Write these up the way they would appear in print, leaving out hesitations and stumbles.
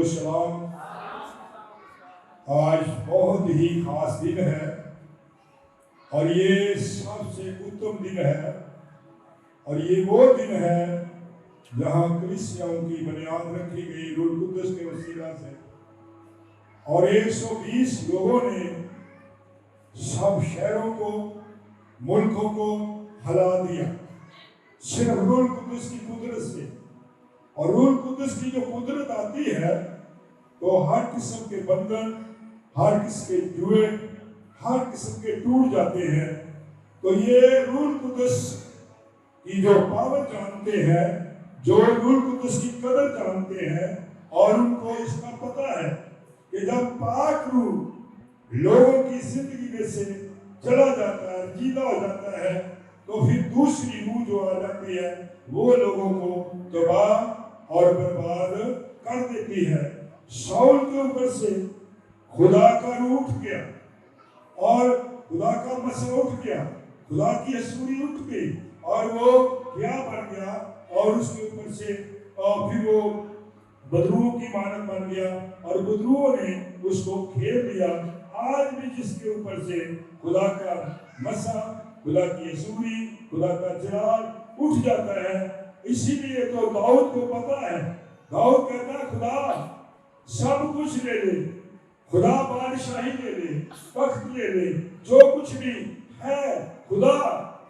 کو سلام۔ آج بہت ہی خاص دن ہے اور یہ سب سے اتم دن ہے، اور یہ وہ دن ہے جہاں کلیسیاؤں کی بنیاد رکھی گئی روح القدس کے وسیلہ سے، اور 120 لوگوں نے سب شہروں کو، ملکوں کو ہلا دیا صرف روح القدس کی قدرت سے۔ اور روح القدس کی جو قدرت آتی ہے تو ہر قسم کے بندھن، ہر قسم کے جوئے، ہر قسم کے ٹوٹ جاتے ہیں۔ تو یہ روح القدس کی جو پاور جانتے ہیں، جو روح القدس کی قدر جانتے ہیں، اور ان کو اس کا پتہ ہے کہ جب پاک روح لوگوں کی زندگی میں سے چلا جاتا ہے، جیتا ہو جاتا ہے، تو پھر دوسری روح جو آ جاتی ہے وہ لوگوں کو تباہ اور برباد کر دیتی ہے۔ شاؤل کے اوپر سے خدا کا روح اٹھ گیا، اور خدا کا مسیح اٹھ گیا، خدا کی حضوری اٹھ گئی، اور وہ کیا بن گیا، اور اس کے اوپر سے پھر وہ بدروؤں کی مانند بن گیا، اور بدروؤں نے اس کو کھیر لیا۔ آج بھی جس کے اوپر سے خدا کا مسیح، خدا کی حضوری، خدا کا جلال اٹھ جاتا ہے، اسی لیے تو داؤد کو پتا ہے، داؤد کہتا ہے خدا سب کچھ لے لے، خدا بادشاہی لے لے، تخت لے لے، جو کچھ بھی ہے خدا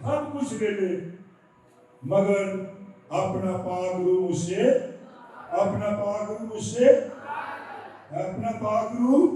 سب کچھ لے لے، مگر اپنا پاک روح مجھ سے، اپنا پاک روح مجھ سے، اپنا پاک روح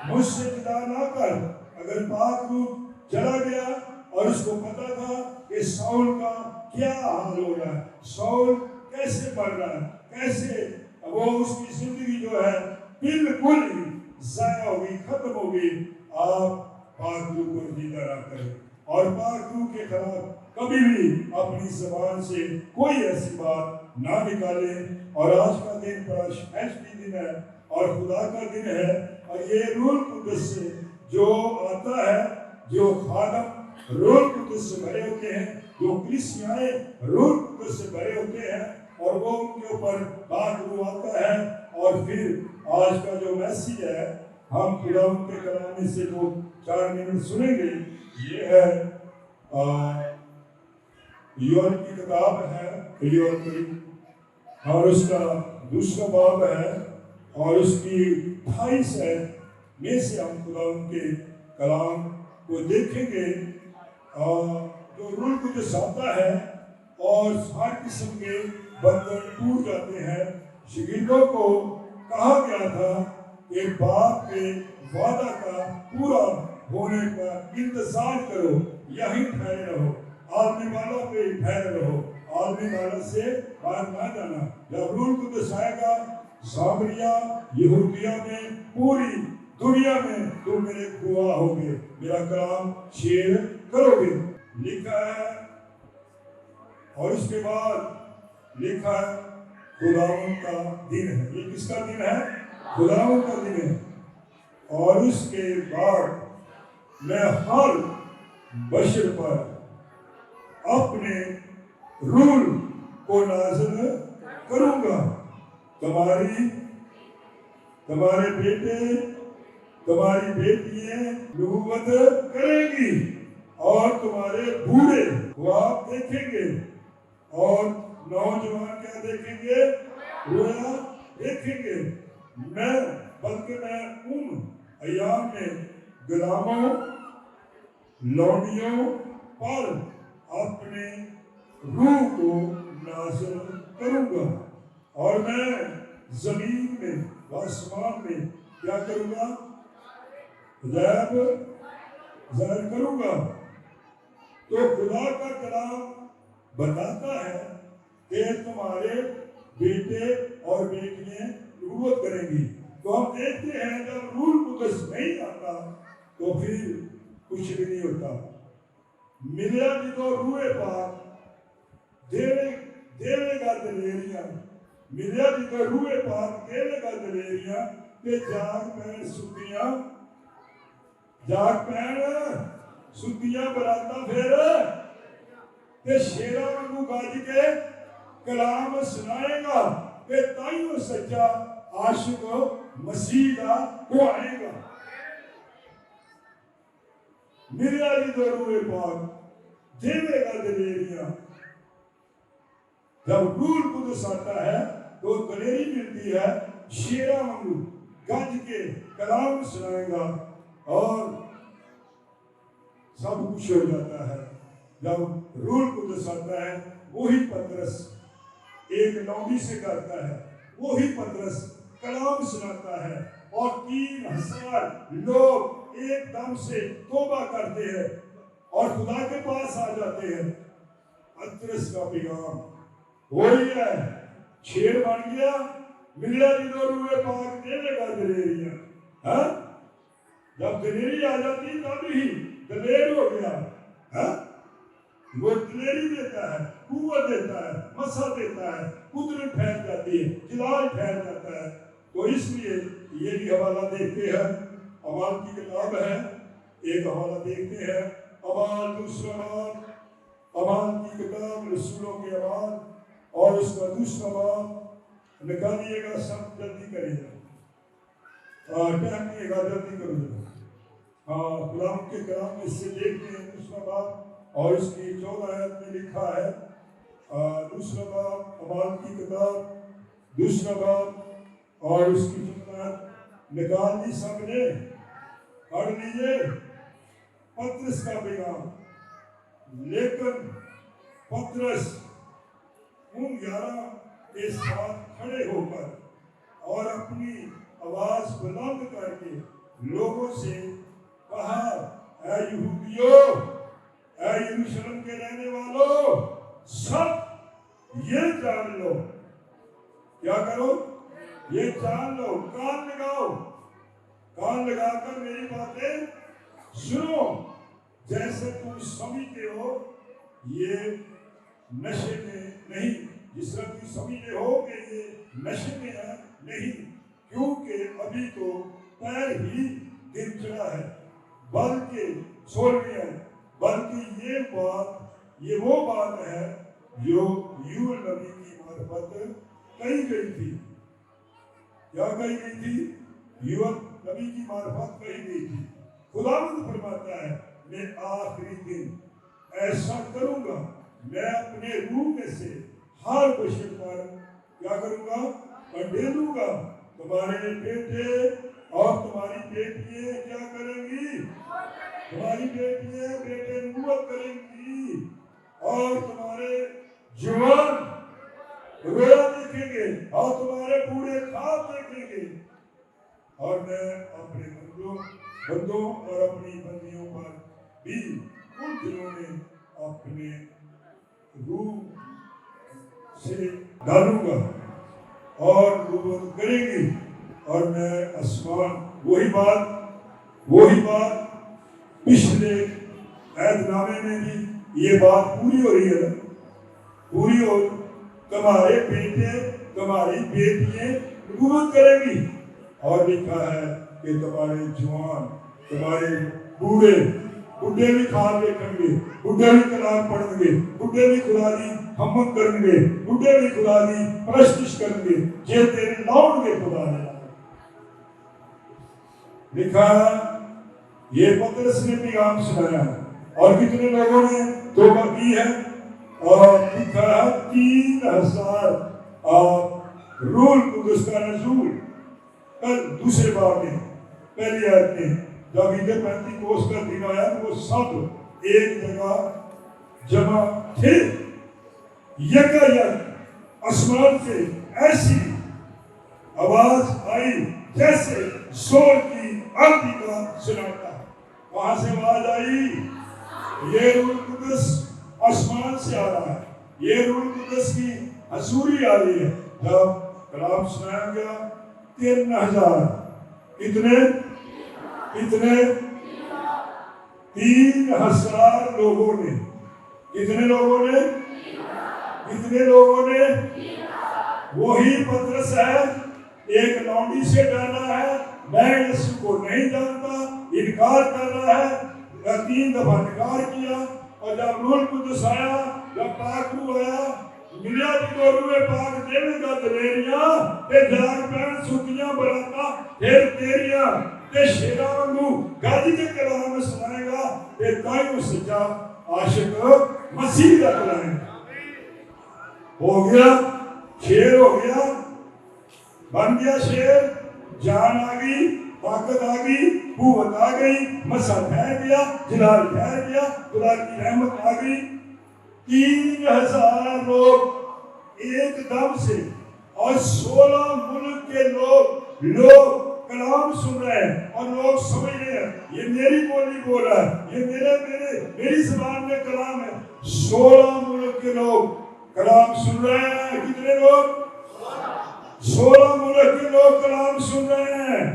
مجھ سے جدا نہ کر۔ اگر پاک روح چلا گیا، اور اس کو پتا تھا کہ ساؤل کا کیا حال ہو رہا ہے، ساؤل کیسے بڑھ رہا ہے، کیسے وہ اس کی زندگی جو ہے بالکل ہی ضائع ہوگی، ختم ہوگی۔ آپ پاک روح کو زندہ نہ کریں، اور پاک روح کے خلاف کبھی بھی اپنی زبان سے کوئی ایسی بات نہ نکالیں۔ اور آج کا دن بڑا شائستہ دن ہے اور خدا کا دن ہے، اور یہ روح القدس سے جو آتا ہے، جو خادم روح القدس سے بھرے ہوتے ہیں، جو کلیسیائیں روح القدس سے بھرے ہوتے ہیں، اور وہ ان کے اوپر پاک روح آتا ہے۔ اور پھر آج کا جو میسیج ہے، ہم خدا ان کے کلام سے جو 4 منٹ سنیں گے، یہ ہے یوحنا کی کتاب ہے یوحنا، اور اس کا 2 باب ہے، اور اس کی 28 ہے میں سے ہم خدا ان کے کلام کو دیکھیں گے، جو روح القدس آتا ہے اور ہر قسم کے بندھن ٹوٹ جاتے ہیں۔ شاگردوں کو کہا گیا تھا کہ باپ کے وعدہ کا پورا ہونے کا انتظار کرو، یہیں ٹھہرے رہو، عالمی والا پہ ٹھہرے رہو، عالمی والا سے باہر نہ جانا۔ جب روح القدس آئے گا سامریہ، یہودیہ میں، پوری دنیا میں تم میرے گواہ ہوگے، میرا کلام شیئر کرو گے، لکھا ہے۔ اور اس کے بعد لکھا ہے خداوند کا دن ہے۔ یہ کس کا دن ہے؟ خداوند کا دن ہے۔ اور اس کے بعد میں ہر بشر پر اپنے روح کو نازل کروں گا، تمہارے بیٹے، تمہاری بیٹیاں نبوت کریں گی، اور تمہارے بوڑھے خواب دیکھیں گے، اور نوجوان کیا دیکھیں گے؟ رویا دیکھیں گے۔ بلکہ میں ان ایام میں غلاموں، لونڈیوں پر اپنے روح کو نازل کروں گا، اور میں زمین میں و آسمان میں کیا کروں گا؟ ظاہر کروں گا۔ تو خدا کا کلام بتاتا ہے کہ تمہارے بیٹے اور بیٹیاں نبوت کریں گی۔ تو ہم دیکھتے ہیں جب روح القدس نہیں آتا تو پھر کچھ بھی نہیں ہوتا۔ ملیا جی تو روح پاک دیوے گا دلیریاں، ملیا جی تو روح پاک دیوے گا دلیریاں، تے جاگ پین ستیاں براتا پھر تے شیرہ وانگو گاج کے کلام سنائے گا، تے تائیوں سچا आशिक मसीह का वो आएगा। मेरे आगे तो रूए पाक देवेगा दलेरियां। जब रूह कुदस आता है तो दलेरी मिलती है। शेरा वांगू गज के कलाम सुनाएगा और सब कुछ हो जाता है। जब रूह कुदस आता है वही पतरस एक लौंडी से करता है, वही पतरस कलाम सुनाता है और 3000 लोग एकदम से तौबा करते हैं और खुदा के पास आ जाते हैं। पतरस का पैगाम वही है। शेर बन गया, मिलिया जिधर हुए पाक देवेगा दलेरियां। हाँ, जब दलेरी आ जाती तब ही दलेर हो गया। हाँ, वो दलेरी देता है, कुव्वत देता है, मसा देता है, कुदरत फैल जाती है, जलाल फैल जाता है। तो इसलिए ये भी हवाला देखते हैं। अमाल की किताब है, एक हवाला देखते हैं। अमाल दूसरा बाब, अमाल की किताब रसूलों के अमाल और उसका दूसरा बाब निकालिएगा, सब जल्दी करिएगा, टाइम नहीं जल्दी करिएगा। हाँ, कुरान के कलाम में इससे देखते हैं दूसरा बाब और इसकी 14 आयत में लिखा है। दूसरा बाब अमाल की किताब दूसरा बाब और उसकी 14 आयत निकाल दी सबने, पढ़ लीजिए। पतरस का पैगाम। लेकिन पतरस उन 11 के साथ खड़े होकर और अपनी आवाज बुलंद करके लोगों से कहा, ऐ यहूदियों, ऐ यरूशलेम के रहने वालों, सब ये जान लो। क्या करो? ये जान लो, कान लगाओ, कान लगाकर मेरी बातें सुनो। जैसे तुम समझते हो ये नशे में नहीं, जिस तरह तुम समझते हो कि ये नशे में है, नहीं, क्योंकि अभी तो पैर ही दिन चढ़ा है, बल्कि 16वीं है, बल्कि ये वो बात है जो यूल नबी की मार्फत कही गई थी। क्या कही गई थी? यूल नबी की मार्फत कही गई थी। खुदावंद फरमाता है, मैं आखिरी दिन ऐसा करूंगा, मैं अपने रूह में से हर बशर पर क्या करूंगा? कंडेलूंगा। तुम्हारे बेटे और तुम्हारी बेटियां क्या करेंगी? तुम्हारी बेटियां बेटे नबूवत करेंगी और तुम्हारे जवान रोया देखेंगे और तुम्हारे बूढ़े ख्वाब देखेंगे। और मैं अपने बंदों और अपनी बंदियों पर भी उन दिनों में अपने रूह से डालूंगा और नबूवत करेंगे और मैं आसमान। वही बात पिछले ऐतनामे में भी ये बात पूरी हो रही है, पूरी हो। तुम्हारे बेटे तुम्हारी बेटियां नबूवत करेंगी और लिखा है कि तुम्हारे जवान तुम्हारे बूढ़े बुढ़े भी खाल देखेंगे, बुढ़े भी कलाम पढ़ेंगे, बुढ़े भी खुदा दी हमद करेंगे, बुढ़े भी खुदा दी परस्तिश करेंगे जे तेरे लौटगे खुदा ने। लिखा ये पतरस ने पैगाम सुनाया और कितने लोगों ने तौबा की है और लिखा 3000 रूह कुदस का नज़ूल। कल दूसरे बार में पहली आयत में जब ईद पेंतीकोस्त का दिन आया तो वो सब एक जगह जमा थे। यकायक आसमान से ऐसी आवाज आई जैसे जोर की आंधी का सन्नाटा। वहां से आवाज आई, ये रूह कुदस आसमान से आ रहा है, ये रूह कुदस की हजूरी आ रही है। जब कलाम सुनाया गया 3000 कितने 3000 लोगों ने, कितने लोगों ने वही पतरस है, एक लौंडी से डरना है, मैं यीशु को नहीं जानता, इनकार कर रहा है। 3 दफा इनकार किया और जब रूह कुदस आया, जब पाक रूह आया मिलिया जो रूए पाक देवेगा दलेरियां ते जाग पैन सुखियां बराता फिर तेरियां ते शेरा वांगू गज के कलाम सुनाएगा ते ताई वो सच्चा आशिक मसीह का कलाम हो गया, शेर हो गया, बन गया शेर, जान आ गई, ताकत आ गई, कुव्वत आ गई, मसा ठहर गया, जलाल ठहर गया, खुदा की रहमत आ गई। 3000 लोग एकदम से और 16 मुल्क के लोग कलाम सुन रहे हैं और लोग समझ रहे हैं ये मेरी बोली बोल रहा है, ये मेरी जुबान में कलाम है। 16 मुल्क के लोग कलाम सुन रहे हैं। कितने लोग? 16 मुल्क के लोग कलाम सुन रहे हैं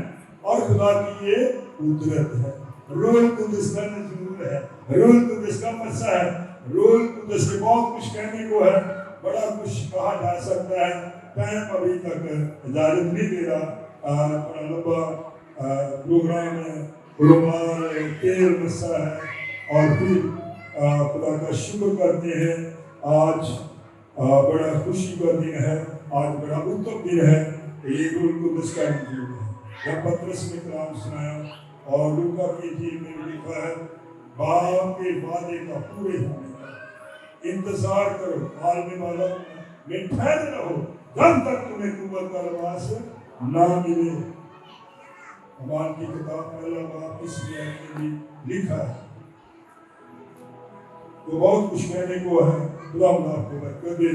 और खुदा की ये कुदरत है। रूह कुदस का नज़ूल है, रूह कुदस का मसा है, रूह कुदस के बहुत कुछ कहने को है, बड़ा कुछ कहा जा सकता है, टाइम अभी तक इजाजत नहीं दे रहा। बड़ा लंबा प्रोग्राम है, उलमा तेल मसा है और फिर खुदा का शुक्र करते हैं। आज बड़ा खुशी का दिन है, आज बड़ा उत्तम दिन है। ये रूह कुदस का नज़ूल है। जब पतरस ने कलाम सुनाया और लूका की इंजील में लिखा है बाप के वादे का पूरे होने का इंतजार करो, आलमी वाला में ठहरे रहो जब तक तुम्हें कुव्वत का लिबास ना मिले। अमान की किताब पहला बाप इसमें लिखा है। तो बहुत कुछ कहने को है। खुदा आपको बरकत दे।